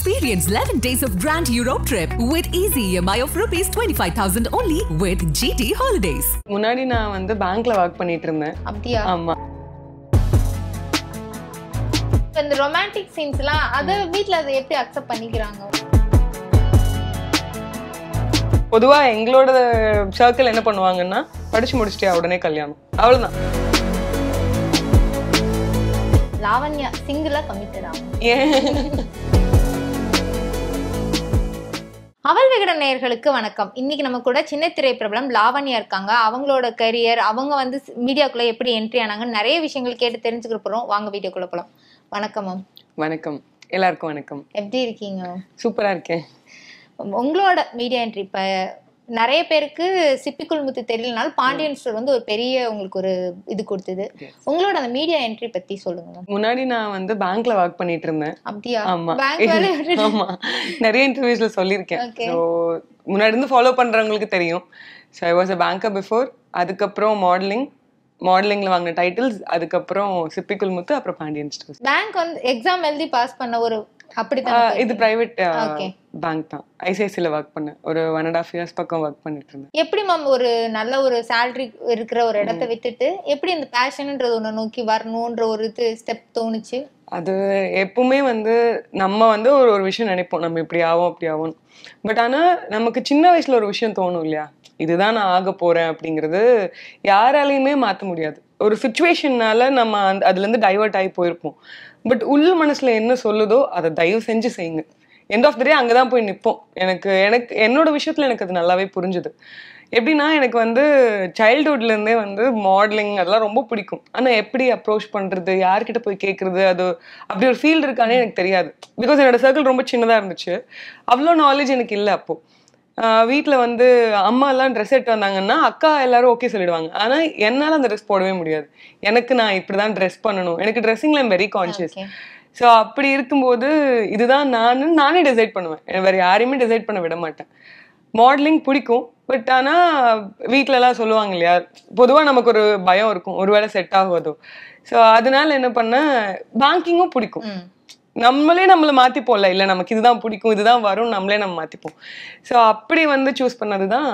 Experience 11 days of Grand Europe trip with easy EMI of rupees 25,000 only with GT Holidays. முன்னாடி நான் வந்து பேங்க்ல work பண்ணிட்டு இருந்தேன். அப்படியே ஆமா. இந்த ரொமான்டிக் சீன்ஸ்லாம் அத வீட்ல அதை எப்படி அக்செப்ட் பண்ணிக்கிறாங்க? பொதுவா எங்களோட சர்க்கிள் என்ன பண்ணுவாங்கன்னா படிச்சு முடிச்சிட்டே உடனே கல்யாணம். அவ்வளவுதான். லாவண்யா சிங்கிளா கமிட்டட் ஆகும். அவள் விகடன் நேயர்களுக்கு வணக்கம். இன்னைக்கு நம்ம கூட சின்ன திரை பிரபலம் லாவண்யா இருக்காங்க. அவங்களோட கரியர், அவங்க வந்து மீடியாக்குள்ள எப்படி என்ட்ரி ஆனாங்கன்னு நிறைய விஷயங்கள் கேட்டு தெரிஞ்சுக்க போறோம். வாங்க வீடியோக்குள்ள போலாம். வணக்கம் மேம். வணக்கம், எல்லாருக்கும் வணக்கம். எப்படி இருக்கீங்க? சூப்பரா இருக்கேன். உங்களோட மீடியா என்ட்ரி இப்ப நிறைய பேருக்கு சிப்பிக்குள் முத்து தெரியலனாலும் பாண்டியன் ஸ்டோர் வந்து ஒரு பெரிய உங்களுக்கு ஒரு இது கொடுத்தது. உங்களோட அந்த மீடியா என்ட்ரி பத்தி சொல்லுங்க. முன்னாடி நான் வந்து பேங்க்ல வர்க் பண்ணிட்டு இருந்தேன். அப்படியா? ஆமா. ஆமா, நிறைய இன்டர்வியூஸ்ல சொல்லியிருக்கேன். ஸோ முன்னாடி இருந்து ஃபாலோ பண்றவங்களுக்கு தெரியும். So I was a banker before. அதுக்கப்புறம் மாடலிங்ல வாங்கின டைட்டில்ஸ், அதுக்கப்புறம் சிப்பிக்குள் முத்து, அப்புறம் பாண்டியன் ஸ்டோர்ஸ். பேங்க் வந்து எக்ஸாம் எழுதி பாஸ் பண்ண ஒரு அப்படிதான். இது பிரைவேட் பேங்க் தான். ஐசிஐசில வர்க் பண்ணேன். ஒரு 1.5 years பக்கம் வர்க் பண்ணிட்டு இருந்தேன். எப்படி மேம் ஒரு நல்ல ஒரு சேலரி இருக்கிற ஒரு இடத்தை விட்டுட்டு எப்படி இந்த பேஷன்ன்றது ஒண்ணு நோக்கி வரணும்ன்ற ஒரு இது ஸ்டெப் தோணுச்சு? அது எப்பவுமே வந்து நம்ம வந்து ஒரு விஷயம் நினைப்போம், நம்ம இப்படி ஆகும் அப்படி ஆகும். பட் ஆனா நமக்கு சின்ன வயசுல ஒரு விஷயம் தோணும் இல்லையா, இதுதான் நான் ஆக போறேன் அப்படிங்கிறது யாராலையுமே மாற்ற முடியாது. ஒரு சுச்சுவேஷன்னால நம்ம அதுல இருந்து டைவர்ட் ஆகி போயிருப்போம். பட் உள் மனசுல என்ன சொல்லுதோ அதை தயவு செஞ்சு செய்யுங்க. எண்ட் ஆஃப் த டே அங்கதான் போய் நிற்போம். எனக்கு என்னோட விஷயத்துல எனக்கு அது நல்லாவே புரிஞ்சுது. எப்படின்னா, எனக்கு வந்து சைல்ட்ஹுட்ல இருந்தே வந்து மாடலிங் அதெல்லாம் ரொம்ப பிடிக்கும். ஆனா எப்படி அப்ரோச் பண்றது, யார்கிட்ட போய் கேட்கறது, அது அப்படி ஒரு ஃபீல்டு இருக்கானே எனக்கு தெரியாது. பிகாஸ் என்னோட சர்க்கிள் ரொம்ப சின்னதா இருந்துச்சு. அவ்வளோ நாலேஜ் எனக்கு இல்லை. அப்போ வீட்டில் வந்து அம்மா எல்லாம் ட்ரெஸ் எடுத்து வந்தாங்கன்னா அக்கா எல்லாரும் ஓகே சொல்லிடுவாங்க. ஆனால் என்னால் அந்த ட்ரெஸ் போடவே முடியாது. நான் இப்படிதான் ட்ரெஸ் பண்ணணும். எனக்கு ட்ரெஸ்ஸிங்ல ஐம் வெரி கான்ஷியஸ். ஸோ அப்படி இருக்கும்போது இதுதான் நானே டிசைட் பண்ணுவேன். வேற யாரையுமே டிசைட் பண்ண விட மாட்டேன். மாடலிங் பிடிக்கும். பட் ஆனால் வீட்டிலலாம் சொல்லுவாங்க இல்லையா, பொதுவாக நமக்கு ஒரு பயம் இருக்கும், ஒருவேளை செட் ஆகுதோ. ஸோ அதனால என்ன பண்ணேன், பேங்கிங்கும் பிடிக்கும். நம்மளை மாத்திப்போம்ல, இல்லை நமக்கு இதுதான் பிடிக்கும், இதுதான் வரும், நம்மளே நம்ம மாத்திப்போம். ஸோ அப்படி வந்து சூஸ் பண்ணது தான்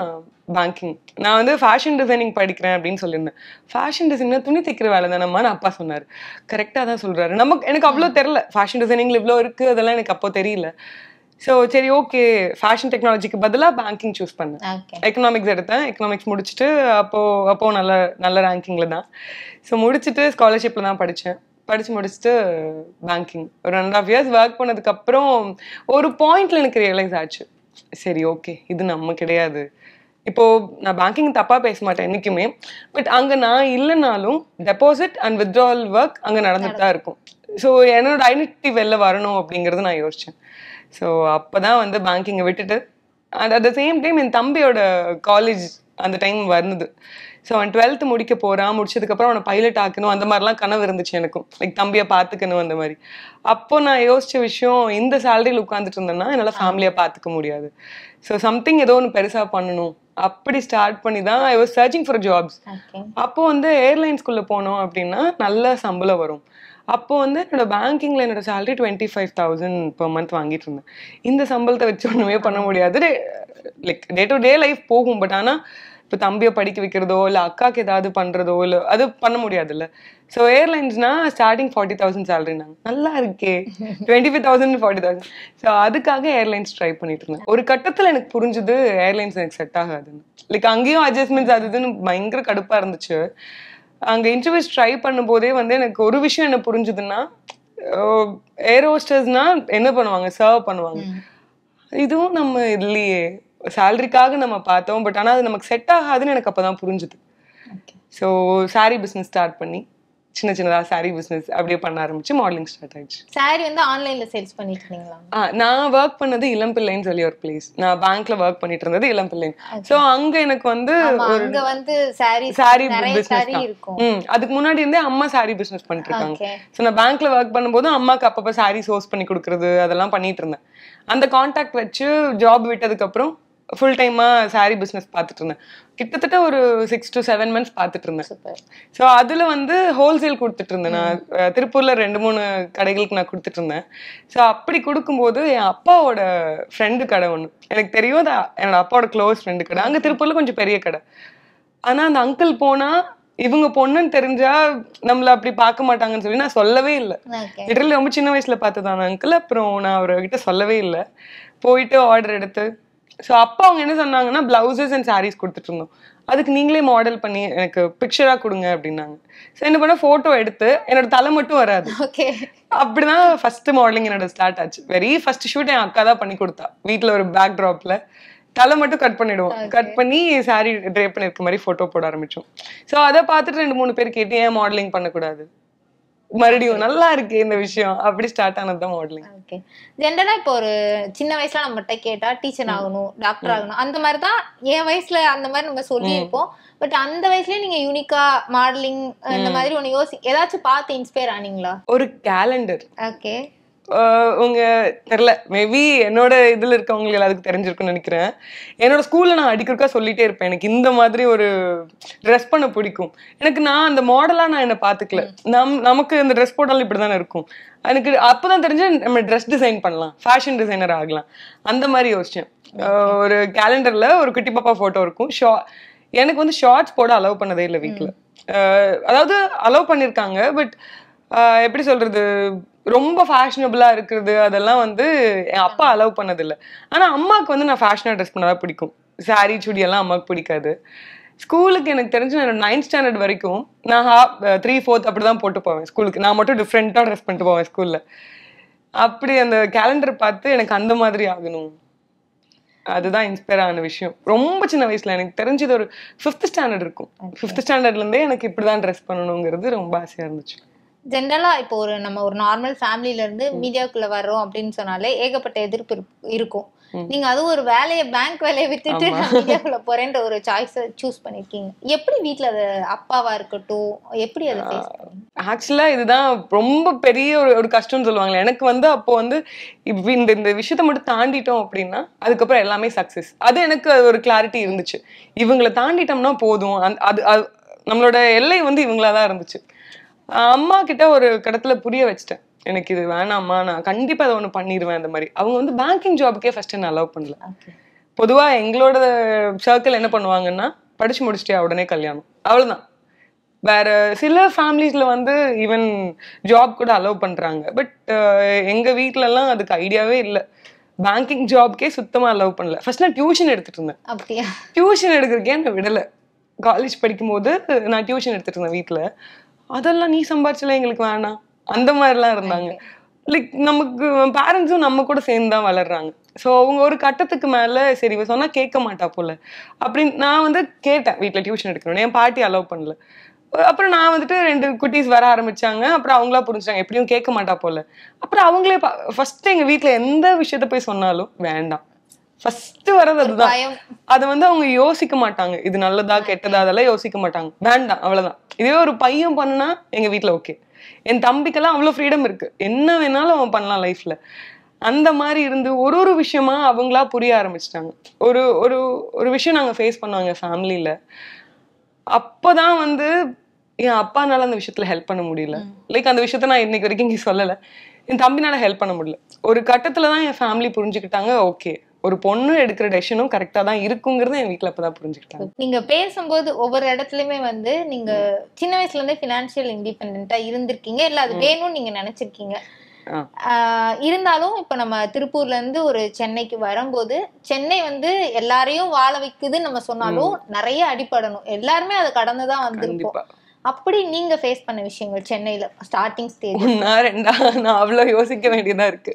பேங்கிங். நான் வந்து ஃபேஷன் டிசைனிங் படிக்கிறேன் அப்படின்னு சொல்லியிருந்தேன். ஃபேஷன் டிசைனிங்னா துணி தைக்கிற வேலை தானம்மான்னு அப்பா சொன்னார். கரெக்டாக தான் சொல்றாரு. எனக்கு அவ்வளோ தெரியல, ஃபேஷன் டிசைனிங்ல இவ்வளோ இருக்கு அதெல்லாம் எனக்கு அப்போ தெரியல. ஸோ சரி ஓகே, ஃபேஷன் டெக்னாலஜிக்கு பதிலாக பேங்கிங் சூஸ் பண்ணேன். எக்கனாமிக்ஸ் எடுத்தேன். எக்கனாமிக்ஸ் முடிச்சுட்டு அப்போ நல்ல ரேங்கிங்ல தான். ஸோ முடிச்சுட்டு ஸ்காலர்ஷிப்ல தான் படிச்சு முடிச்சுட்டு பேங்கிங் ஒரு 1.5 years ஒர்க் பண்ணதுக்கு அப்புறம் ஒரு பாயிண்ட்ல எனக்கு ரியலைஸ் ஆச்சு, சரி ஓகே இது நம்ம கிடையாது. இப்போ நான் பேங்கிங் தப்பா பேச மாட்டேன் என்னைக்குமே. பட் அங்க நான் இல்லைனாலும் டெபாசிட் அண்ட் வித்ட்ராவல் ஒர்க் அங்க நடந்துட்டு தான் இருக்கும். ஸோ என்னோட ஐடென்டிட்டி வெளில வரணும் அப்படிங்கறது நான் யோசிச்சேன். ஸோ அப்பதான் வந்து பேங்கிங்கை விட்டுட்டு, and at the same time என் தம்பியோட காலேஜ் அந்த டைம் வந்தது. ஸோ அவன் 12th முடிக்க போறான். முடிச்சதுக்கப்புறம் அவனை பைலட் ஆக்கணும், அந்த மாதிரிலாம் கனவு இருந்துச்சு எனக்கும். லைக் தம்பியை பார்த்துக்கணும் அந்த மாதிரி. அப்போ நான் யோசிச்ச விஷயம், இந்த சேலரியில் உட்காந்துட்டு இருந்தேன்னா என்னால் ஃபேமிலியை பார்த்துக்க முடியாது. ஸோ சம்திங் ஏதோ ஒன்று பெருசாக பண்ணணும். அப்படி ஸ்டார்ட் பண்ணி தான் I was searching for jobs. அப்போ வந்து ஏர்லைன்ஸ்குள்ளே போனோம் அப்படின்னா நல்ல சம்பளம் வரும். அப்போ வந்து என்னோட பேங்கிங்ல என்னோட சேலரி 25,000 per month வாங்கிட்டு இருந்தேன். இந்த சம்பளத்தை வச்சு ஒன்றுமே பண்ண முடியாது. Like day to day life போகும். பட் ஆனால் இப்போ தம்பியை படிக்க வைக்கிறதோ இல்லை அக்காவுக்கு ஏதாவது பண்ணுறதோ இல்லை அது பண்ண முடியாதுல்ல. ஸோ ஏர்லைன்ஸ்னா ஸ்டார்டிங் 40,000 சேலரி. நாங்கள் நல்லா இருக்கே, 25,000 40,000. ஸோ அதுக்காக ஏர்லைன்ஸ் ட்ரை பண்ணிட்டு இருந்தேன். ஒரு கட்டத்தில் எனக்கு புரிஞ்சுது ஏர்லைன்ஸ் எனக்கு செட் ஆகாதுன்னு. லைக் அங்கேயும் அட்ஜஸ்ட்மெண்ட்ஸ் அதுன்னு பயங்கர கடுப்பாக இருந்துச்சு. அங்கே இன்டர்வியூஸ் ட்ரை பண்ணும் போதே வந்து எனக்கு ஒரு விஷயம் என்ன புரிஞ்சுதுன்னா, ஏர் ஹோஸ்டர்ஸ்னா என்ன பண்ணுவாங்க, சர்வ் பண்ணுவாங்க. இதுவும் நம்ம இல்லையே, சேலரிக்காக நம்ம பார்த்தோம். பட் ஆனால் அது நமக்கு செட் ஆகாதுன்னு எனக்கு அப்போ தான் புரிஞ்சுது. ஸோ சாரி பிஸ்னஸ் ஸ்டார்ட் பண்ணி சின்னதாக சாரி பிஸ்னஸ் அப்படியே பண்ண ஆரம்பிச்சு மாடலிங் ஸ்டார்ட் ஆயிடுச்சு. சாரி வந்து ஆன்லைன்ல சேல்ஸ் பண்ணிட்டு இருந்தீங்களா? நான் ஒர்க் பண்ணது இளம்பிள்ளைன்னு சொல்லி ஒரு பிளேஸ். நான் பேங்க்ல ஒர்க் பண்ணிட்டு இருந்தது இளம்பிள்ளை. ஸோ அங்க எனக்கு வந்து சாரி பிஸ்னஸ் இருக்கும். அதுக்கு முன்னாடி இருந்தே அம்மா சாரி பிஸ்னஸ் பண்ணிட்டு இருக்காங்க. ஸோ நான் பேங்க்ல ஒர்க் பண்ணும்போது அம்மாக்கு அப்பப்போ சாரி சோர்ஸ் பண்ணி கொடுக்கறது அதெல்லாம் பண்ணிட்டு இருந்தேன். அந்த கான்டாக்ட் வச்சு ஜாப் விட்டதுக்கு அப்புறம் ஃபுல் டைமா சாரி பிஸ்னஸ் பார்த்துட்டு இருந்தேன். கிட்டத்தட்ட ஒரு 6 to 7 months பார்த்துட்டு இருந்தேன். ஸோ அதுல வந்து ஹோல்சேல் கொடுத்துட்டு இருந்தேன். நான் திருப்பூர்ல 2-3 கடைகளுக்கு நான் கொடுத்துட்டு இருந்தேன். ஸோ அப்படி கொடுக்கும்போது என் அப்பாவோட ஃப்ரெண்டு கடை ஒன்று எனக்கு தெரியும், என்னோட அப்பாவோட க்ளோஸ் ஃப்ரெண்டு கடை. அங்க திருப்பூர்ல கொஞ்சம் பெரிய கடை. ஆனா அந்த அங்கிள் போனா இவங்க பொண்ணுன்னு தெரிஞ்சா நம்மள அப்படி பார்க்க மாட்டாங்கன்னு சொல்லி நான் சொல்லவே இல்லை. லிட்டரலி ரொம்ப சின்ன வயசுல பார்த்துதான் அங்கிள். அப்புறம் நான் அவர்கிட்ட சொல்லவே இல்லை. போயிட்டு ஆர்டர் எடுத்து, ஸோ அப்போ அவங்க என்ன சொன்னாங்கன்னா பிளவுசஸ் அண்ட் சாரீஸ் கொடுத்துட்டு இருந்தோம். அதுக்கு நீங்களே மாடல் பண்ணி எனக்கு பிக்சரா கொடுங்க அப்படின்னாங்க. ஸோ என்ன பண்ண ஃபோட்டோ எடுத்து என்னோட தலை மட்டும் வராது. அப்படிதான் ஃபர்ஸ்ட் மாடலிங் என்னோட ஸ்டார்ட் ஆச்சு. வெரி ஃபர்ஸ்ட் ஷூட் என் அக்கா தான் பண்ணி கொடுத்தா. வீட்டில் ஒரு பேக் ட்ராப்ல தலை மட்டும் கட் பண்ணிடுவோம். கட் பண்ணி சாரி ட்ரேப் பண்ணிருக்க மாதிரி ஃபோட்டோ போட ஆரம்பிச்சோம். ஸோ அதை பார்த்துட்டு 2-3 பேர் கேட்டு ஏன் மாடலிங் பண்ணக்கூடாது, மறுபடியும் நல்லா இருக்கு இந்த விஷயம், அப்படி ஸ்டார்ட் ஆனதுதான் மாடலிங். ஓகே. ஜென்ரலா இப்போ ஒரு சின்ன வயசுல நம்மகிட்ட கேட்டா டீச்சர் ஆகணும், டாக்டர் ஆகணும், அந்த மாதிரிதான் என் வயசுல அந்த மாதிரி நம்ம சொல்லி இருப்போம். பட் அந்த வயசுலயே நீங்க யூனிக்கா மாடலிங் இந்த மாதிரி ஒண்ணு ஏதாச்சும் பார்த்து இன்ஸ்பயர் ஆனீங்களா? ஒரு கேலண்டர். ஓகே. உங்க தெரியல, மேபி என்னோட இதுல இருக்கவங்களுக்கு எல்லாத்துக்கும் தெரிஞ்சிருக்குன்னு நினைக்கிறேன். என்னோட ஸ்கூல்ல நான் அடிக்கடிக்கா சொல்லிட்டே இருப்பேன், எனக்கு இந்த மாதிரி ஒரு ட்ரெஸ் பண்ண பிடிக்கும். நான் அந்த மாடலா நான் என்ன பாத்துக்கல. நமக்கு இந்த ட்ரெஸ் போட்டாலும் இப்படிதானே இருக்கும். எனக்கு அப்பதான் தெரிஞ்சு நம்ம ட்ரெஸ் டிசைன் பண்ணலாம், ஃபேஷன் டிசைனர் ஆகலாம், அந்த மாதிரி யோசிச்சேன். ஒரு கேலண்டர்ல ஒரு குட்டி பாப்பா போட்டோ இருக்கும். எனக்கு வந்து ஷார்ட்ஸ் போட அலோவ் பண்ணதே இல்லை வீட்டுல. அதாவது அலோவ் பண்ணிருக்காங்க, பட் எப்படி சொல்றது, ரொம்ப ஃபேஷனபிளா இருக்கிறது அதெல்லாம் வந்து என் அப்பா அலோவ் பண்ணதில்லை. ஆனா அம்மாவுக்கு வந்து நான் ஃபேஷனா ட்ரெஸ் பண்ணதான் பிடிக்கும். சாரி சுடி எல்லாம் அம்மாவுக்கு பிடிக்காது. ஸ்கூலுக்கு எனக்கு தெரிஞ்சு நான் 9th standard வரைக்கும் நான் 3/4 அப்படிதான் போட்டு போவேன் ஸ்கூலுக்கு. நான் மட்டும் டிஃப்ரெண்டா ட்ரெஸ் பண்ணிட்டு போவேன் ஸ்கூல்ல. அப்படி அந்த கேலண்டர் பார்த்து எனக்கு அந்த மாதிரி ஆகணும், அதுதான் இன்ஸ்பயர் ஆன விஷயம். ரொம்ப சின்ன வயசுல எனக்கு தெரிஞ்சது ஒரு 5th standard இருக்கும். 5th standardல இருந்தே எனக்கு இப்படிதான் ட்ரெஸ் பண்ணணுங்கிறது ரொம்ப ஆசையா இருந்துச்சு. ஜென்ரலா இப்போ நம்ம ஒரு நார்மல் ஃபேமிலில இருந்து மீடியாக்குள்ள வர்றோம் அப்படின்னு சொன்னாலே ஏகப்பட்ட எதிர்ப்பு இருக்கும். நீங்க அது ஒரு வேலையை, பேங்க் வேலையை விட்டுட்டு மீடியாக்குள்ள போறேன்ற ஒரு சாய்ஸை சூஸ் பண்ணிருக்கீங்க. எப்படி வீட்டுல அது அப்பாவா இருக்கட்டும் எப்படி அதை ஃபேஸ் பண்ணீங்க? ஆக்சுவலா இதுதான் ரொம்ப பெரிய ஒரு கஷ்டம்னு சொல்லுவாங்களே. எனக்கு வந்து அப்போ வந்து இந்த விஷயத்த மட்டும் தாண்டிட்டோம் அப்படின்னா அதுக்கப்புறம் எல்லாமே சக்சஸ். அது எனக்கு ஒரு கிளாரிட்டி இருந்துச்சு. இவங்களை தாண்டிட்டோம்னா போதும், அது நம்மளோட எல்லை வந்து இவங்களாதான் இருந்துச்சு. அம்மா கிட்ட ஒரு கடத்துல புரிய வச்சுட்டேன், எனக்கு இது வேணாம்மா, நான் கண்டிப்பா அதை ஒண்ணு பண்ணிடுவேன். அந்த மாதிரி அவங்க வந்து பேங்கிங் ஜாபுக்கே ஃபர்ஸ்ட் என்ன அலோவ் பண்ணல. பொதுவா எங்களோட சர்க்கிள் என்ன பண்ணுவாங்கன்னா படிச்சு முடிச்சிட்டே உடனே கல்யாணம், அவ்வளவுதான். வேற சில ஃபேமிலிஸ்ல வந்து ஈவன் ஜாப் கூட அலோவ் பண்றாங்க. பட் எங்க வீட்டுல எல்லாம் அதுக்கு ஐடியாவே இல்லை. பேங்கிங் ஜாப்க்கே சுத்தமா அலோவ் பண்ணல. ஃபர்ஸ்ட் நான் டியூஷன் எடுத்துட்டு இருந்தேன். டியூஷன் எடுக்கிறதுக்கே நான் விடல. காலேஜ் படிக்கும் போது நான் டியூஷன் எடுத்துட்டு இருந்தேன் வீட்டுல. அதெல்லாம் நீ சம்பாரிச்சல எங்களுக்கு வேணாம், அந்த மாதிரிலாம் இருந்தாங்க. லைக் நமக்கு பேரண்ட்ஸும் நம்ம கூட சேர்ந்து தான் வளர்றாங்க. ஸோ அவங்க ஒரு கட்டத்துக்கு மேல சரி இவ சொன்னா கேட்க மாட்டா போல அப்படின்னு நான் வந்து கேட்டேன் வீட்டுல டியூஷன் எடுக்கணும்னு. என் பாட்டி அலோவ் பண்ணல. அப்புறம் நான் வந்துட்டு 2 குட்டீஸ் வர ஆரம்பிச்சாங்க. அப்புறம் அவங்களா புரிஞ்சுட்டாங்க எப்படியும் கேட்க மாட்டா போல. அப்புறம் அவங்களே ஃபர்ஸ்ட் எங்க வீட்டுல எந்த விஷயத்த போய் சொன்னாலும் வேண்டாம், ஃபர்ஸ்ட் வர்றது அதுதான். அதை வந்து அவங்க யோசிக்க மாட்டாங்க, இது நல்லதா கெட்டதா அதெல்லாம் யோசிக்க மாட்டாங்க, வேண்டாம் அவ்வளவுதான். இதே ஒரு பையன் பண்ணா எங்க வீட்டுல ஓகே. என் தம்பிக்கெல்லாம் அவ்வளவு ஃப்ரீடம் இருக்கு, என்ன வேணாலும் அவன் பண்ணலாம் லைஃப்ல. அந்த மாதிரி இருந்து ஒரு விஷயமா அவங்களா புரிய ஆரம்பிச்சிட்டாங்க. ஒரு ஒரு ஒரு விஷயம் நாங்க ஃபேஸ் பண்ணுவாங்க ஃபேமிலியில. அப்பதான் வந்து என் அப்பானால அந்த விஷயத்துல ஹெல்ப் பண்ண முடியல. லைக் அந்த விஷயத்த நான் இன்னைக்கு வரைக்கும் இங்க சொல்லல. என் தம்பினால ஹெல்ப் பண்ண முடியல. ஒரு கட்டத்துலதான் என் ஃபேமிலி புரிஞ்சுக்கிட்டாங்க, ஓகே ஒரு பொண்ணு எடுக்கிற டெசிஷனும் கரெக்டா தான் இருக்குங்கிறத என் வீட்டுல அப்பதான் புரிஞ்சுக்கிட்டாங்க. நீங்க பேசும்போது ஒவ்வொரு இடத்துலயுமே வந்து நீங்க சின்ன வயசுல இருந்தே பினான்சியல் இண்டிபெண்டா இருந்திருக்கீங்க, இல்ல அது வேணும்னு நீங்க நினைச்சிருக்கீங்க. இருந்தாலும் இப்ப நம்ம திருப்பூர்ல இருந்து ஒரு சென்னைக்கு வரும்போது, சென்னை வந்து எல்லாரையும் வாழ வைக்குதுன்னு நம்ம சொன்னாலும் நிறைய அடிபடணும், எல்லாருமே அதை கடந்துதான் வந்திருப்போம். அப்படி நீங்க ஃபேஸ் பண்ண விஷயங்கள் சென்னையில ஸ்டார்டிங் ஸ்டேஜ்? நான் அவ்வளவு யோசிக்க வேண்டியதா இருக்கு.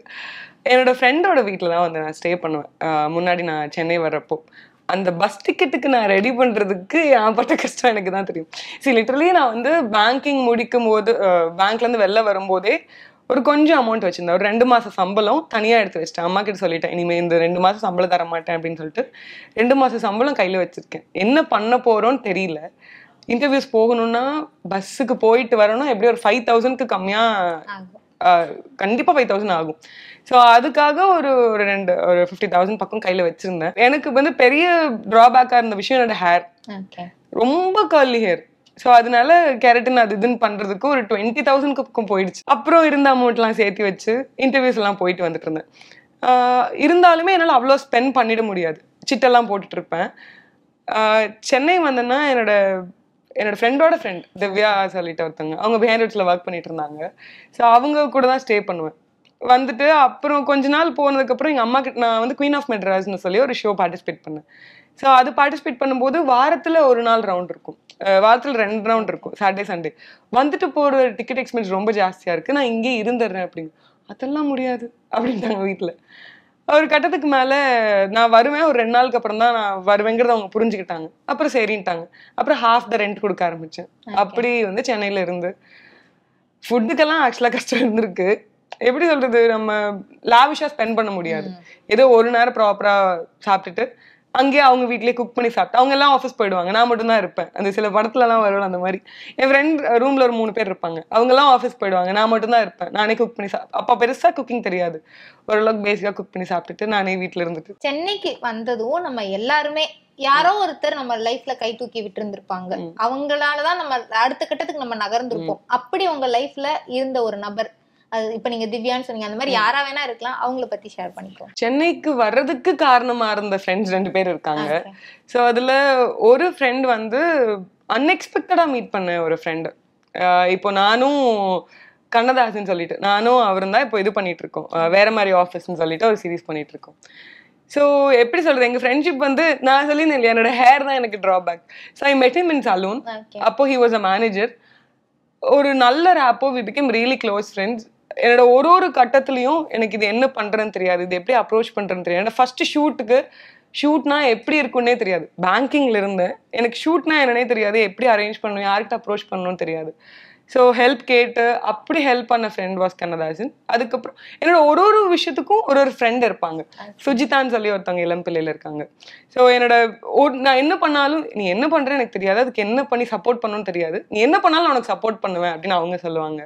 என்னோட ஃப்ரெண்டோட வீட்டுல தான் வந்து நான் ஸ்டே பண்ணுவேன். முன்னாடி நான் சென்னை வர்றப்போ அந்த பஸ் டிக்கெட்டுக்கு நான் ரெடி பண்றதுக்கு ஏற்பட்ட கஷ்டம் எனக்கு தான் தெரியும். சரி லிட்டரலி நான் வந்து பேங்கிங் முடிக்கும் போது பேங்க்ல இருந்து வெளில வரும்போதே ஒரு கொஞ்சம் அமௌண்ட் வச்சிருந்தேன். ஒரு 2 மாசம் சம்பளம் தனியா எடுத்து வச்சிட்டேன். அம்மா கிட்ட சொல்லிட்டேன், இனிமே இந்த 2 மாசம் சம்பளம் தர மாட்டேன் அப்படின்னு சொல்லிட்டு 2 மாசம் சம்பளம் கையில வச்சிருக்கேன். என்ன பண்ண போறோம்னு தெரியல. இன்டர்வியூஸ் போகணும்னா பஸ்ஸுக்கு போயிட்டு வரணும், எப்படி ஒரு 5,000க்கு கம்மியா கண்டிப்பா 5,000 ஆகும். ஸோ அதுக்காக ஒரு 50,000 பக்கம் கையில வச்சிருந்தேன். எனக்கு வந்து பெரிய டிராபேக்கா இருந்த விஷயம் என்னோட ஹேர். ரொம்ப கர்லி ஹேர். ஸோ அதனால கெரட்டின் அது இதுன்னு பண்றதுக்கு ஒரு 20,000 பக்கம் போயிடுச்சு. அப்புறம் இருந்த அமௌண்ட்லாம் சேர்த்து வச்சு இன்டர்வியூஸ் எல்லாம் போயிட்டு வந்துட்டு இருந்தேன். இருந்தாலுமே என்னால் அவ்வளோ ஸ்பெண்ட் பண்ணிட முடியாது. சிட்டெல்லாம் போட்டுட்டு இருப்பேன். சென்னை வந்தேன்னா என்னோட ஃப்ரெண்டோட ஃப்ரெண்ட் திவ்யா சொல்லிட்டு ஒருத்தவங்க, அவங்க பிஹைண்ட் ஒர்க் பண்ணிட்டு இருந்தாங்க. ஸோ அவங்க கூட தான் ஸ்டே பண்ணுவேன். வந்துட்டு அப்புறம் கொஞ்ச நாள் போனதுக்கப்புறம் எங்கள் அம்மா கிட்ட நான் வந்து குயின் ஆஃப் மெட்ராஸ்னு சொல்லி ஒரு ஷோ பார்ட்டிசிபேட் பண்ணேன். ஸோ அது பார்ட்டிசிபேட் பண்ணும்போது வாரத்தில் ஒரு நாள் ரவுண்ட் இருக்கும், வாரத்தில் 2 ரவுண்ட் இருக்கும், சாட்டர்டே சண்டே. வந்துட்டு போகிற டிக்கெட் எக்ஸ்பென்ஸ் ரொம்ப ஜாஸ்தியாக இருக்குது, நான் இங்கே இருந்துடுறேன் அப்படின்னு. அதெல்லாம் முடியாது அப்படின்ட்டாங்க வீட்டில். ஒரு கட்டத்துக்கு மேலே நான் வருவேன், ஒரு 2 நாளுக்கு அப்புறம் தான் நான் வருவேங்கிறத அவங்க புரிஞ்சுக்கிட்டாங்க. அப்புறம் சரின்ட்டாங்க. அப்புறம் ஹாஃப் த ரெண்ட் கொடுக்க ஆரம்பித்தேன். அப்படி வந்து சென்னையில் இருந்து ஃபுட்டுக்கெல்லாம் ஆக்சுவலாக கஷ்டம் இருந்திருக்கு. எப்படி சொல்கிறது, நம்ம லாவிஷாக ஸ்பெண்ட் பண்ண முடியாது. ஏதோ ஒரு நேரம் ப்ராப்பராக சாப்பிட்டுட்டு அங்கேயே அவங்க வீட்லேயே குக் பண்ணி சாப்பிட்டு அவங்க எல்லாம் ஆஃபீஸ் போயிடுவாங்க, நான் மட்டும் தான் இருப்பேன். அந்த சில படத்துலலாம் வருவேன் அந்த மாதிரி. என் ஃப்ரெண்ட் ரூமில் ஒரு 3 பேர் இருப்பாங்க, அவங்கெல்லாம் ஆஃபீஸ் போயிடுவாங்க, நான் மட்டும் தான் இருப்பேன். நானே குக் பண்ணி அப்போ பெருசாக குக்கிங் தெரியாது, ஓரளவுக்கு பேசிக்காக குக் பண்ணி சாப்பிட்டுட்டு நானே வீட்டில் இருந்துட்டு. சென்னைக்கு வந்ததும் நம்ம எல்லாருமே யாரோ ஒருத்தர் நம்ம லைஃப்ல கை தூக்கி விட்டு இருந்திருப்பாங்க, அவங்களாலதான் நம்ம அடுத்த கட்டத்துக்கு நம்ம நகர்ந்திருப்போம். அப்படி உங்க லைஃப்ல இருந்த ஒரு நபர், அது இப்ப நீங்க திவ்யான்னு சொன்னீங்க, அந்த மாதிரி யாரா வேணா இருக்கலாம், அவங்கள பத்தி ஷேர் பண்ணிக்கோ. சென்னைக்கு வர்றதுக்கு காரணமா இருந்த ஃப்ரெண்ட்ஸ் 2 பேர் இருக்காங்க. ஸோ அதுல ஒரு ஃப்ரெண்ட் வந்து அன்எக்ஸ்பெக்டடா மீட் பண்ண ஒரு ஃப்ரெண்டு. இப்போ நானும் கண்ணதாசன் சொல்லிட்டு நானும் அவரும் தான் இப்போ இது பண்ணிட்டு இருக்கோம், வேற மாதிரி ஆஃபீஸ்ன்னு சொல்லிட்டு ஒரு சீரீஸ் பண்ணிட்டு இருக்கோம். ஸோ எப்படி சொல்றது, எங்க ஃப்ரெண்ட்ஷிப் வந்து நான் சொல்லியிருந்தேன் இல்லையா, என்னோட ஹேர் தான் எனக்கு drawback. So I met him in salon. அப்போ ஹி வாஸ் அ மேனேஜர். ஒரு நல்ல rapport, we became really close friends. என்னோட ஒரு கட்டத்துலையும் எனக்கு இது என்ன பண்றேன்னு தெரியாது, இது எப்படி அப்ரோச் பண்றேன்னு தெரியாது. என்னோட ஃபர்ஸ்ட் ஷூட்னா எப்படி இருக்குன்னே தெரியாது. பேங்கிங்ல இருந்தேன், எனக்கு ஷூட்னா என்னன்னே தெரியாது, எப்படி அரேஞ்ச் பண்ணணும், யார்கிட்ட அப்ரோச் பண்ணணும்னு தெரியாது. ஸோ ஹெல்ப் கேட்டு அப்படி ஹெல்ப் பண்ண ஃப்ரெண்ட் வாஸ் கண்ணதாசன். அதுக்கப்புறம் என்னோட ஒரு விஷயத்துக்கும் ஒரு ஃப்ரெண்ட் இருப்பாங்க. சுஜிதான்னு சொல்லி ஒருத்தவங்க இளம்பிள்ளையில இருக்காங்க. ஸோ என்னோட நான் என்ன பண்ணாலும் நீ என்ன பண்றேன்னு எனக்கு தெரியாது, அதுக்கு என்ன பண்ணி சப்போர்ட் பண்ணணும்னு தெரியாது, நீ என்ன பண்ணாலும் உனக்கு சப்போர்ட் பண்ணுவேன் அப்படின்னு அவங்க சொல்லுவாங்க.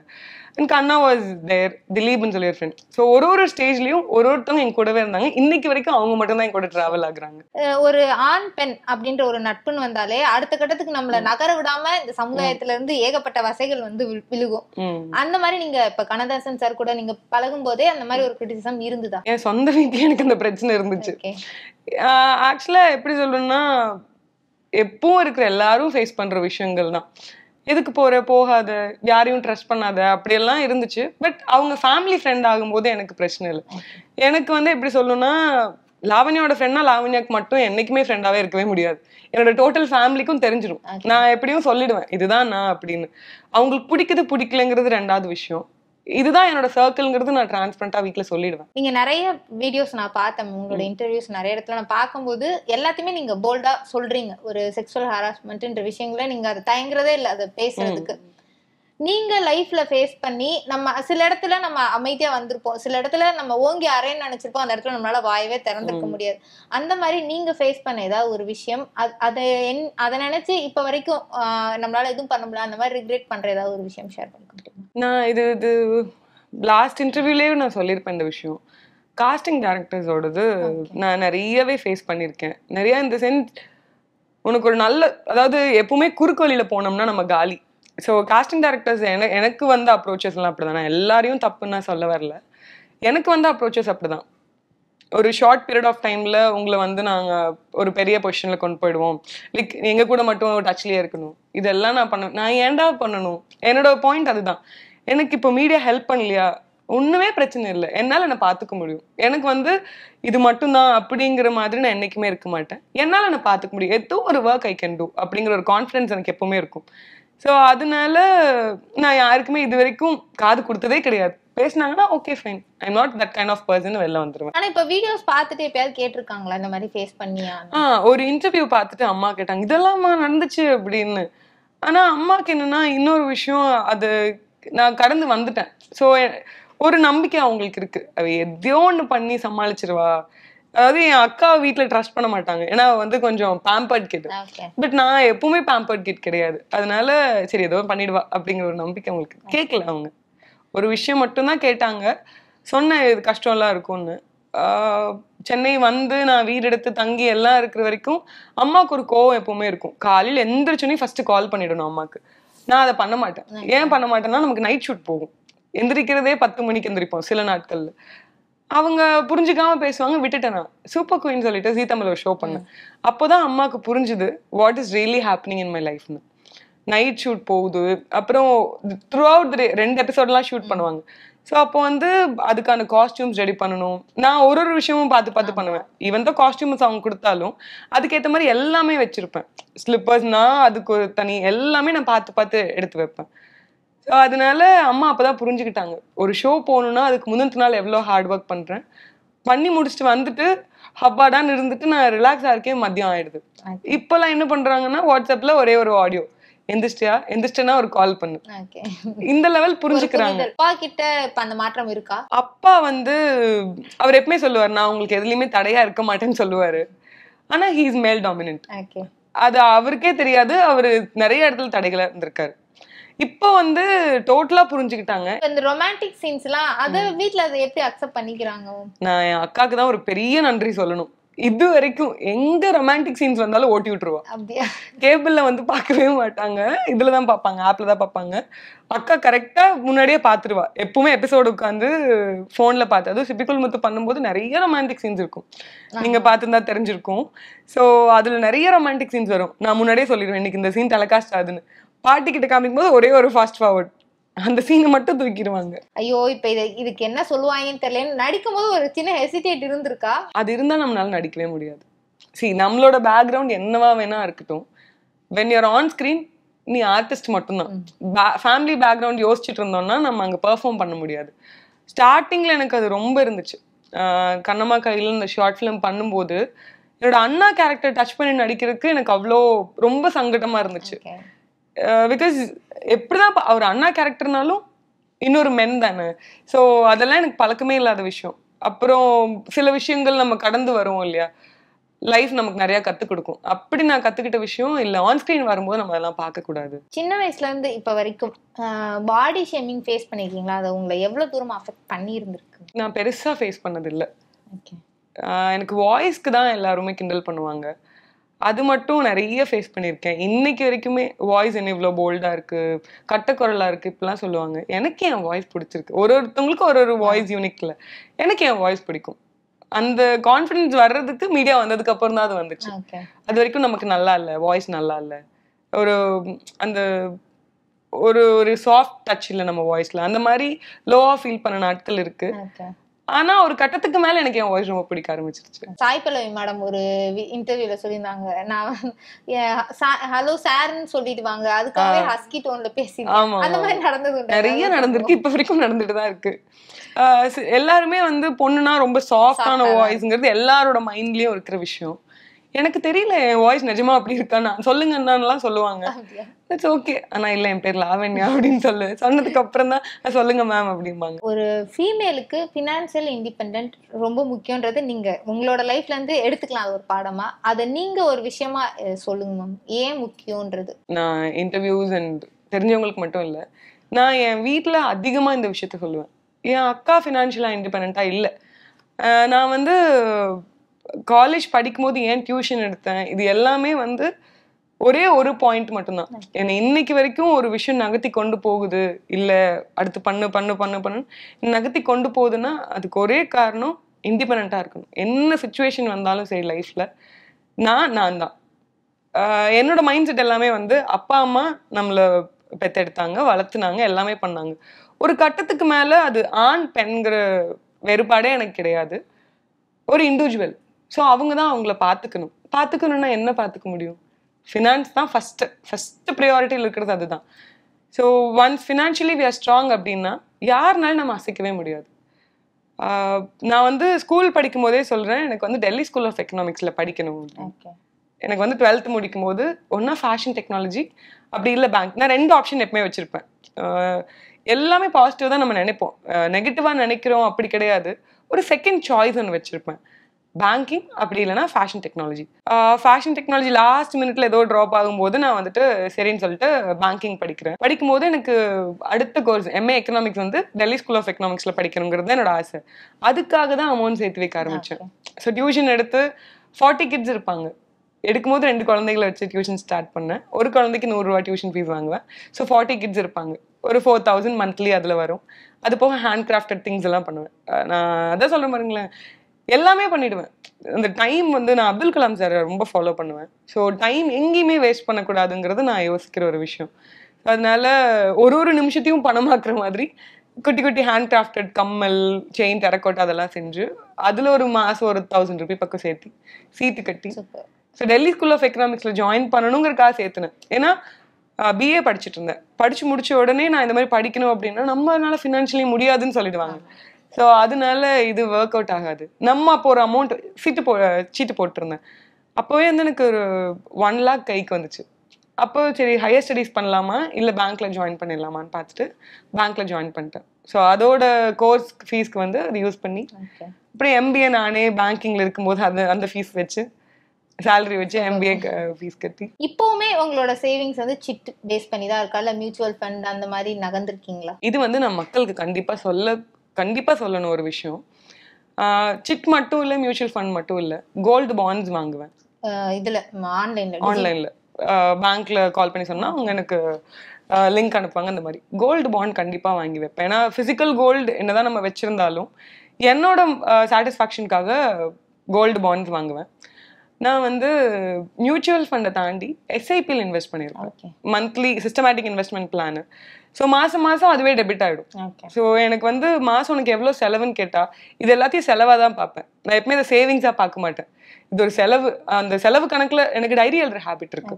அண்ட் கண்ணா வாஸ் தேர், திலீப்னு சொல்லி ஒரு ஃப்ரெண்ட். ஸோ ஒரு ஸ்டேஜ்லயும் ஒருத்தவங்க என் கூடவே இருந்தாங்க. இன்னைக்கு வரைக்கும் அவங்க மட்டும் தான் என் கூட டிராவல் ஆகுறாங்க. ஒரு ஆண் பெண் அப்படின்ற ஒரு நட்புன்னு வந்தாலே அடுத்த கட்டத்துக்கு நம்மள நகர விடாம இந்த சமுதாயத்துல இருந்து ஏகப்பட்ட வசைகள் வந்து விழுகும். அந்த மாதிரி நீங்க இப்ப கண்ணதாசன் சார் கூட நீங்க பழகும் போதே அந்த மாதிரி ஒரு கிரிட்டிசிசம் இருந்துதா? என் சொந்த வீட்லயே எனக்கு அந்த பிரச்சனை இருந்துச்சு. ஆக்சுவலா எப்படி சொல்லணும்னா, எப்பவும் இருக்கிற எல்லாரும் ஃபேஸ் பண்ற விஷயங்கள் தான். எதுக்கு போகாத, யாரையும் ட்ரஸ்ட் பண்ணாத, அப்படியெல்லாம் இருந்துச்சு. பட் அவங்க ஃபேமிலி ஃப்ரெண்ட் ஆகும்போது எனக்கு பிரச்சனை இல்லை. எனக்கு வந்து எப்படி சொல்லணும்னா, லாவண்யாவோட ஃப்ரெண்ட்னா லாவண்யாக்கு மட்டும் என்னைக்குமே ஃப்ரெண்டாவே இருக்கவே முடியாது. என்னோட டோட்டல் ஃபேமிலிக்கும் தெரிஞ்சிடும். நான் எப்படியும் சொல்லிடுவேன் இதுதான் நான் அப்படின்னு. அவங்களுக்கு பிடிக்குது பிடிக்கலங்கிறது 2வது விஷயம். இதுதான் என்னோட சர்க்கிள்ங்கிறது நான் டிரான்ஸ்பரண்டா வீட்ல சொல்லிடுவேன். நீங்க நிறைய வீடியோஸ் நான் பார்த்தேன், உங்களோட இன்டர்வியூஸ் நிறைய இடத்துல நான் பார்க்கும்போது எல்லாத்தையுமே நீங்க போல்டா சொல்றீங்க. ஒரு செக்ஷுவல் ஹராஸ்மெண்ட்ன்ற விஷயங்கள நீங்க அதை தயங்குறதே இல்லை அதை பேசுறதுக்கு. நீங்க லைஃப்ல ஃபேஸ் பண்ணி நம்ம சில இடத்துல நம்ம அமைதியா வந்திருப்போம், சில இடத்துல நம்ம ஓங்கி அறைன்னு நினைச்சிருப்போம், அந்த இடத்துல நம்மளால வாயவே திறந்திருக்க முடியாது. அந்த மாதிரி நீங்க ஃபேஸ் பண்ண ஏதாவது ஒரு விஷயம், அதை நினைச்சு இப்ப வரைக்கும் நம்மளால எதுவும் பண்ண முடியல, அந்த மாதிரி ரிக்ரெட் பண்ற ஏதாவது ஒரு விஷயம் ஷேர் பண்ணிக்க முடியுமா? நான் இது லாஸ்ட் இன்டர்வியூலயே நான் சொல்லியிருப்பேன் இந்த விஷயம். காஸ்டிங் டைரக்டர்ஸோடது நான் நிறையவே ஃபேஸ் பண்ணியிருக்கேன். நிறைய இந்த சென்ஸ் உனக்கு ஒரு நல்ல, அதாவது எப்பவுமே குறுக்கு வழியில போனோம்னா நம்ம காலி. ஸோ காஸ்டிங் டைரக்டர்ஸ் எனக்கு வந்த அப்ரோச்சஸ் எல்லாம் அப்படிதான். நான் எல்லாரையும் தப்புன்னு நான் சொல்ல வரல, எனக்கு வந்த அப்ரோச்சஸ் அப்படிதான். ஒரு ஷார்ட் பீரியட் ஆஃப் டைம்ல உங்களை வந்து நாங்கள் ஒரு பெரிய பொசிஷன்ல கொண்டு போயிடுவோம், லைக் எங்க கூட மட்டும் டச்லயே இருக்கணும், இதெல்லாம் நான் ஏன்டா பண்ணணும்? என்னோட பாயிண்ட் அதுதான். எனக்கு இப்போ மீடியா ஹெல்ப் பண்ணலையா, ஒண்ணுமே பிரச்சனை இல்லை, என்னால் என்னை பார்த்துக்க முடியும். எனக்கு வந்து இது மட்டும்தான் அப்படிங்கிற மாதிரி நான் என்னைக்குமே இருக்க மாட்டேன். என்னால் என்னை பார்த்துக்க முடியும், ஏதோ ஒரு ஒர்க் ஐ கேன் டூ அப்படிங்கிற ஒரு கான்ஃபிடன்ஸ் எனக்கு எப்பவுமே இருக்கும். ஸோ அதனால நான் யாருக்குமே இது வரைக்கும் காது கொடுத்ததே கிடையாது. பேசினாங்கன்னா okay fine, I am not that kind of person, வெளில வந்துருவேன். ஆனா இப்ப வீடியோஸ் பார்த்துட்டு எப்பயாவது கேட்டிருக்காங்களா இந்த மாதிரி ஃபேஸ் பண்ணியா? ஒரு இன்டர்வியூ பார்த்துட்டு அம்மா கேட்டாங்க இதெல்லாமா நடந்துச்சு அப்படின்னு. ஆனா அம்மாக்கு என்னன்னா இன்னொரு விஷயம், அது நான் கடந்து வந்துட்டேன். ஸோ ஒரு நம்பிக்கை அவங்களுக்கு இருக்கு, அவ எதையோ ஒன்று பண்ணி சமாளிச்சிருவா. அதாவது என் அக்கா வீட்டுல ட்ரஸ்ட் பண்ண மாட்டாங்க, ஏன்னா வந்து கொஞ்சம் பேம்பர்ட் கிட். பட் நான் எப்பவுமே பேம்பர்ட் கிட் கிடையாது. அதனால சரி ஏதோ பண்ணிடுவா அப்படிங்கிற ஒரு நம்பிக்கை அவங்களுக்கு. கேட்கல, அவங்க ஒரு விஷயம் மட்டும்தான் கேட்டாங்க. சொன்னேன் இது கஷ்டம்லாம் இருக்கும்னு. சென்னை வந்து நான் வீடு எடுத்து தங்கி எல்லாம் இருக்கிற வரைக்கும் அம்மாவுக்கு ஒரு கோவம் எப்பவுமே இருக்கும். காலையில் எந்திரிச்சோன்னே ஃபர்ஸ்ட் கால் பண்ணிடணும் அம்மாவுக்கு. நான் அதை பண்ண மாட்டேன். ஏன் பண்ண மாட்டேன்னா நமக்கு நைட் ஷூட் போகும். எந்திரிக்கிறதே 10 மணிக்கு எந்திரிப்போம் சில நாட்கள்ல. அவங்க புரிஞ்சுக்காம பேசுவாங்க, விட்டுட்டேன். நான் சூப்பர் குயின் சொல்லிட்டு ஜீ தமிழ் ஒரு ஷோ பண்ணேன். அப்போதான் அம்மாவுக்கு புரிஞ்சுது what is really happening in my லைஃப்னு. நைட் ஷூட் போகுது, அப்புறம் த்ரூ அவுட் 2 எபிசோட்லாம் ஷூட் பண்ணுவாங்க. ஸோ அப்போ வந்து அதுக்கான காஸ்டியூம்ஸ் ரெடி பண்ணணும். நான் ஒரு விஷயமும் பார்த்து பண்ணுவேன். ஈவன் தான் காஸ்டியூம்ஸ் அவங்க கொடுத்தாலும் அதுக்கேற்ற மாதிரி எல்லாமே வச்சிருப்பேன். ஸ்லிப்பர்ஸ்னா அதுக்கு ஒரு தனி எல்லாமே நான் பார்த்து எடுத்து வைப்பேன். ஸோ அதனால அம்மா அப்போதான் புரிஞ்சுக்கிட்டாங்க, ஒரு ஷோ போகணுன்னா அதுக்கு முந்தின நாள் எவ்வளோ ஹார்ட் ஒர்க் பண்ணுறேன். பண்ணி முடிச்சுட்டு வந்துட்டு ஹப்பாடான்னு இருந்துட்டு நான் ரிலாக்ஸாக இருக்கேன். மதியம் ஆயிடுது. இப்போல்லாம் என்ன பண்ணுறாங்கன்னா வாட்ஸ்அப்பில் ஒரே ஒரு ஆடியோ, எந்திரிச்சேன்னா ஒரு கால் பண்ணு. இந்த லெவல் புரிஞ்சுக்கிறாங்க. அப்பா கிட்ட அந்த மாற்றம் இருக்கா? அப்பா வந்து அவர் எப்பவுமே சொல்லுவார், நான் உங்களுக்கு எதுலயுமே தடையா இருக்க மாட்டேன்னு சொல்லுவாரு. ஆனா ஹி இஸ் மேல் டாமினன்ட். அது அவருக்கே தெரியாது. அவரு நிறைய இடத்துல தடைகளா இருந்திருக்காரு. இப்போ வந்து டோட்டலா புரிஞ்சுக்கிட்டாங்க. இந்த ரொமான்டிக் சீன்ஸ் எல்லாம் அத வீட்ல அதை எப்படி அக்செப்ட் பண்ணிக்கிறாங்க? நான் என் அக்காக்கு தான் ஒரு பெரிய நன்றி சொல்லணும். இது வரைக்கும் எங்க ரொமான்டிக் சீன்ஸ் வந்தாலும் ஓட்டி விட்டுருவா. கேபிள்ல வந்து பார்க்கவே மாட்டாங்க, இதுலதான் பார்ப்பாங்க, ஆப்ல தான் பார்ப்பாங்க. அக்கா கரெக்டா முன்னாடியே பாத்துருவா. எப்பவுமே எபிசோடு உட்காந்து போன்ல பார்த்து, அதுவும் சிப்பிக்குள் முத்து பண்ணும்போது நிறைய ரொமான்டிக் சீன்ஸ் இருக்கும். நீங்க பார்த்துருந்தா தெரிஞ்சிருக்கும். ஸோ அதுல நிறைய ரொமான்டிக் சீன்ஸ் வரும். நான் முன்னாடியே சொல்லிடுவேன் இன்னைக்கு இந்த சீன் டெலிகாஸ்ட் ஆகுதுன்னு. பாட்டி கிட்ட காமிக்கும் போது ஒரே ஒரு ஃபாஸ்ட் ஃபார்வர்ட், அந்த சீனை மட்டும் தூக்கிடுவாங்க. ஐயோ இப்ப இதுக்கு என்ன சொல்லுவாங்கன்னு தெரியல. நடிக்கும் போது ஒரு சின்ன ஹெசிடேட் இருந்திருக்கா? அது இருந்தா நம்மளால நடிக்கவே முடியாது. நம்மளோட பேக்ரவுண்ட் என்னவா வேணா இருக்கட்டும், வென் யூர் ஆன் ஸ்கிரீன் நீ ஆர்டிஸ்ட் மட்டும்தான். ஃபேமிலி பேக்ரவுண்ட் யோசிச்சுட்டு இருந்தோம்னா நம்ம அங்க பெர்ஃபார்ம் பண்ண முடியாது. ஸ்டார்டிங்ல எனக்கு அது ரொம்ப இருந்துச்சு. கண்ணம்மா கையில இந்த ஷார்ட் ஃபிலிம் பண்ணும்போது என்னோட அண்ணா கேரக்டர் டச் பண்ணி நடிக்கிறதுக்கு எனக்கு அவ்வளோ ரொம்ப சங்கடமா இருந்துச்சு. பிகாஸ் எப்படிதான் அவர் அண்ணா கேரக்டர்னாலும் இன்னொரு மென் தானே. ஸோ அதெல்லாம் எனக்கு பழக்கமே இல்லாத விஷயம். அப்புறம் சில விஷயங்கள் நம்ம கடந்து வருவோம் இல்லையா, லைஃப் நமக்கு நிறைய கற்றுக் கொடுக்கும். அப்படி நான் கற்றுக்கிட்ட விஷயம் இல்லை, ஆன் ஸ்க்ரீன் வரும்போது நம்ம அதெல்லாம் பார்க்கக்கூடாது. சின்ன வயசுல இருந்து இப்போ வரைக்கும் பாடி ஷேமிங் ஃபேஸ் பண்ணியிருக்கீங்களா? அதை உங்களை எவ்வளோ தூரம் அஃபெக்ட் பண்ணி இருந்திருக்கு? நான் பெருசாக ஃபேஸ் பண்ணதில்லை. எனக்கு வாய்ஸ்க்கு தான் எல்லாருமே கிண்டல் பண்ணுவாங்க. அது மட்டும் நிறைய ஃபேஸ் பண்ணியிருக்கேன். இன்னைக்கு வரைக்குமே வாய்ஸ் என்ன இவ்வளோ போல்டாக இருக்குது, கட்டக்குரலாக இருக்குது இப்படிலாம் சொல்லுவாங்க. எனக்கு என் வாய்ஸ் பிடிச்சிருக்கு. ஒருத்தவங்களுக்கும் ஒரு வாய்ஸ் யூனிக்ல. எனக்கு என் வாய்ஸ் பிடிக்கும். அந்த கான்ஃபிடன்ஸ் வர்றதுக்கு மீடியா வந்ததுக்கு அப்புறம் தான் அது வந்துச்சு. அது வரைக்கும் நமக்கு நல்லா இல்லை, வாய்ஸ் நல்லா இல்லை, ஒரு அந்த ஒரு சாஃப்ட் டச் இல்லை நம்ம வாய்ஸ்ல. அந்த மாதிரி லோவா ஃபீல் பண்ண நாட்கள் இருக்கு. ஆனா ஒரு கட்டத்துக்கு மேல எனக்கு என் வாய்ஸ் ரொம்ப பிடிக்க ஆரம்பிச்சிருச்சு. சாய் பல்லவி மேடம் ஒரு இன்டர்வியூல சொல்லியிருந்தாங்க, நான் ஹலோ சார்ன்னு சொல்லிட்டு வாங்க, அதுக்காகவே ஹஸ்கி டோன்ல பேசினேன். அந்த மாதிரி நடந்தது நிறைய நடந்திருக்கு, இப்ப வரைக்கும் நடந்துட்டு தான் இருக்கு. எல்லாருமே வந்து பொண்ணுனா ரொம்ப சாஃப்டான வாய்ஸ்ங்கிறது எல்லாரோட மைண்ட்லயும் இருக்கிற விஷயம். எனக்கு தெரியல என் வாய்ஸ் நிஜமா அப்படி இருக்கான்னு. சொல்லுங்கன்னாலாம் சொல்லுவாங்க. இட்ஸ் ஓகே, ஆனா இல்ல என் பேர் லாவண்யா அப்படின்னு சொன்னதுக்கு அப்புறம் தான் சொல்லுங்க மேம் அப்படிம்பாங்க. ஒரு ஃபீமேலுக்கு ஃபினான்சியல் இண்டிபெண்டன்ட் ரொம்ப முக்கியன்றது நீங்க உங்களோட லைஃப்ல இருந்து எடுத்துக்கலாம் அது ஒரு பாடமா. அதை நீங்க ஒரு விஷயமா சொல்லுங்க மேம், ஏன் முக்கியன்றது. நான் இன்டர்வியூஸ் அண்ட் தெரிஞ்சவங்களுக்கு மட்டும் இல்லை, நான் என் வீட்டில் அதிகமாக இந்த விஷயத்த சொல்லுவேன். என் அக்கா ஃபினான்ஷியலாக இண்டிபெண்ட்டாக இல்லை. நான் வந்து காலேஜ் படிக்கும் போது ஏன் டியூஷன் எடுத்தேன், இது எல்லாமே வந்து ஒரே ஒரு பாயிண்ட் மட்டும்தான். என்னை இன்னைக்கு வரைக்கும் ஒரு விஷயம் நகர்த்தி கொண்டு போகுது, இல்லை அடுத்து பண்ணு நகர்த்தி கொண்டு போகுதுன்னா அதுக்கு ஒரே காரணம் இண்டிபெண்ட்டாக இருக்கணும். என்ன சுச்சுவேஷன் வந்தாலும் சரி லைஃப்பில் நான் தான். என்னோட மைண்ட் செட் எல்லாமே வந்து அப்பா அம்மா நம்மளை பெற்றெடுத்தாங்க, வளர்த்துனாங்க, எல்லாமே பண்ணாங்க. ஒரு கட்டத்துக்கு மேலே அது ஆண் பெண்கிற வேறுபாடே எனக்கு கிடையாது. ஒரு இண்டிவிஜுவல். ஸோ அவங்க தான் அவங்கள பார்த்துக்கணும்னா என்ன பார்த்துக்க முடியும்? ஃபினான்ஸ் தான் ஃபஸ்ட்டு ப்ரையாரிட்டியில் இருக்கிறது அதுதான். So once financially we are strong அப்படின்னா யாருனாலும் நம்ம அசைக்கவே முடியாது. நான் வந்து ஸ்கூல் படிக்கும் போதே சொல்கிறேன், எனக்கு வந்து டெல்லி ஸ்கூல் ஆஃப் எக்கனாமிக்ஸில் படிக்கணும். எனக்கு வந்து 12th முடிக்கும் போது ஒன்றா ஃபேஷன் டெக்னாலஜி, அப்படி இல்லை பேங்க். நான் 2 ஆப்ஷன் எப்பவுமே வச்சுருப்பேன். எல்லாமே பாசிட்டிவ் தான் நம்ம நினைப்போம், நெகட்டிவாக நினைக்கிறோம் அப்படி கிடையாது. ஒரு செகண்ட் சாய்ஸ் ஒன்று வச்சுருப்பேன். பேங்கிங் அப்படி இல்லைனா fashion technology. Fashion technology last மினிட்ல ஏதோ ட்ராப் ஆகும்போது நான் வந்துட்டு சரின்னு சொல்லிட்டு பேங்கிங் படிக்கிறேன். படிக்கும்போது எனக்கு அடுத்த கோர்ஸ் MA எக்கனாமிக்ஸ் வந்து டெல்லி ஸ்கூல் ஆஃப் எக்கனாமிக்ஸ்ல படிக்கணுங்கிறது என்னோட ஆசை. அதுக்காக தான் அமௌண்ட் சேர்த்து வைக்க ஆரம்பிச்சேன். ஸோ டியூஷன் எடுத்து 40 கிட்ஸ் இருப்பாங்க. எடுக்கும்போது 2 குழந்தைகளை வச்சு டியூஷன் ஸ்டார்ட் பண்ணேன். ஒரு குழந்தைக்கு 100 ரூபா டியூஷன் ஃபீஸ் வாங்குவேன். ஸோ 40 கிட்ஸ் இருப்பாங்க. ஒரு 4000 மந்த்லி அதில் வரும். அது போக ஹேண்ட் கிராஃப்டட் திங்ஸ் எல்லாம் பண்ணுவேன். நான் அதான் சொல்ற பாருங்களேன், எல்லாமே பண்ணிடுவேன். அந்த டைம் வந்து நான் அப்துல் கலாம் சார் ரொம்ப ஃபாலோ பண்ணுவேன். ஸோ டைம் எங்கேயுமே வேஸ்ட் பண்ணக்கூடாதுங்கிறது நான் யோசிக்கிற ஒரு விஷயம். அதனால ஒரு நிமிஷத்தையும் பணமாக்குற மாதிரி குட்டி குட்டி ஹேண்ட் கிராஃப்டட் கம்மல், செயின், டெரக்கோட்டா அதெல்லாம் செஞ்சு அதில் ஒரு மாதம் ஒரு 1000 ரூபாய் பக்கம் சேர்த்து சீட்டு கட்டி ஸோ டெல்லி ஸ்கூல் ஆஃப் எக்கனாமிக்ஸில் ஜாயின் பண்ணணுங்கிறக்காக சேர்த்துனேன். ஏன்னா BA படிச்சுட்டு இருந்தேன். படிச்சு முடிச்ச உடனே நான் இந்த மாதிரி படிக்கணும் அப்படின்னா நம்மளால ஃபினான்ஷியலி முடியாதுன்னு சொல்லிடுவாங்க. ஸோ அதனால இது ஒர்க் அவுட் ஆகாது. நம்ம அப்போ ஒரு அமௌண்ட் சீட்டு போட்டிருந்தேன். அப்போவே வந்து எனக்கு ஒரு 1 lakh கைக்கு வந்துச்சு. அப்போ சரி ஹையர் ஸ்டடீஸ் பண்ணலாமா இல்லை பேங்க்ல ஜாயின் பண்ணிடலாமான்னு பார்த்துட்டு பேங்க்ல ஜாயின் பண்ணிட்டேன். ஸோ அதோட கோர்ஸ் ஃபீஸ்க்கு வந்து அது யூஸ் பண்ணி அப்புறம் MBA நானே பேங்கிங்ல இருக்கும்போது அந்த ஃபீஸ் வச்சு salary வச்சு MBA ஃபீஸ் கட்டி. இப்போவுமே உங்களோட சேவிங்ஸ் வந்து சிட் பேஸ் பண்ணி தான் இருக்கா இல்ல மியூச்சுவல் ஃபண்ட் அந்த மாதிரி நகர்ந்திருக்கீங்களா? இது வந்து நான் மக்களுக்கு கண்டிப்பா சொல்லணும் ஒரு விஷயம். சிட் மட்டும் இல்லை, மியூச்சுவல் ஃபண்ட் மட்டும் இல்லை, கோல்டு பாண்ட்ஸ் வாங்குவேன். இதுல ஆன்லைன்ல பேங்க்ல கால் பண்ணி சொன்னா அவங்க எனக்கு லிங்க் அனுப்புவாங்க. அந்த மாதிரி கோல்டு பாண்ட் கண்டிப்பா வாங்கி வைப்பேன். ஏன்னா பிசிக்கல் கோல்டு என்னதான் நம்ம வச்சிருந்தாலும் என்னோட சாட்டிஸ்ஃபேக்ஷனுக்காக கோல்டு பாண்ட்ஸ் வாங்குவேன். நான் வந்து மியூச்சுவல் ஃபண்டை தாண்டி SIPயில் இன்வெஸ்ட் பண்ணியிருக்கேன். Monthly systematic investment plan. So மாதம் அதுவே டெபிட் ஆகிடும். ஸோ எனக்கு வந்து மாதம் உனக்கு எவ்வளோ செலவுன்னு கேட்டால் இது எல்லாத்தையும் செலவாக தான் பார்ப்பேன். நான் எப்பவுமே அதை சேவிங்ஸாக பார்க்க மாட்டேன். இது ஒரு செலவு. அந்த செலவு கணக்கில் எனக்கு டைரி எழுதுற ஹேபிட் இருக்கு.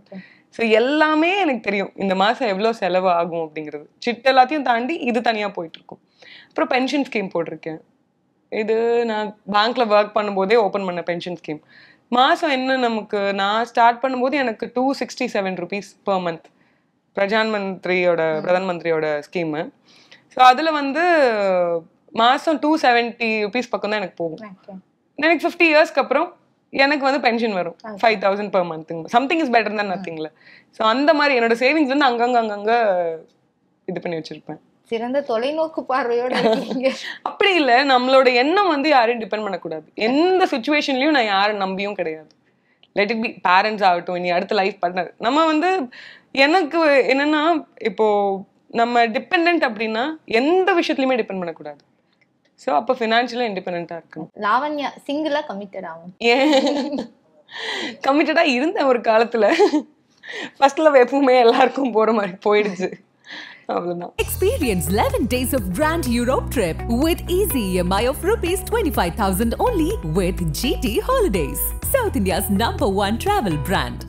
ஸோ எல்லாமே எனக்கு தெரியும் இந்த மாதம் எவ்வளோ செலவு ஆகும் அப்படிங்கிறது. சிட் எல்லாத்தையும் தாண்டி இது தனியாக போயிட்டு இருக்கும். அப்புறம் பென்ஷன் ஸ்கீம் போட்டிருக்கேன். இது நான் பேங்க்ல ஒர்க் பண்ணும்போதே ஓப்பன் பண்ண பென்ஷன் ஸ்கீம். மாதம் என்ன நமக்கு நான் ஸ்டார்ட் பண்ணும்போது எனக்கு 267 rupees per month பிரதான் மந்திரியோட ஸ்கீமு. ஸோ அதில் வந்து மாதம் 270 rupees பக்கம் தான் எனக்கு போகும். எனக்கு 50 yearsக்கு அப்புறம் எனக்கு வந்து பென்ஷன் வரும் 5000 per month. Something is better தான் நத்திங்ல. ஸோ அந்த மாதிரி என்னோட சேவிங்ஸ் வந்து அங்கங்க இது பண்ணி வச்சிருப்பேன். சிறந்த தொலைநோக்கு பார்வையோட அப்படி இல்லை, நம்மளோட எண்ணம் வந்து யாரையும் டிபெண்ட் பண்ணக்கூடாது. எந்த சுச்சுவேஷன்லயும் நான் யாரை நம்பியும் கிடையாது. லெட் இட் பி பேரண்ட்ஸ் ஆகட்டும், இனி அடுத்த லைஃப் பார்ட்னர். நம்ம வந்து எனக்கு என்னன்னா இப்போ நம்ம டிபெண்ட் அப்படின்னா எந்த விஷயத்துலயுமே டிபெண்ட் பண்ணக்கூடாது. ஸோ அப்போ ஃபினான்ஷியலா இண்டிபெண்டா இருக்கணும். லாவண்யா சிங்கிளா கமிட்டட் ஆகும். கமிட்டடா இருந்தேன் ஒரு காலத்துல. ஃபர்ஸ்ட்ல எப்பவுமே எல்லாருக்கும் போற மாதிரி போயிடுச்சு. Experience 11 days of Grand Europe trip with easy EMI of rupees 25,000 only with GT Holidays, South India's #1 travel brand.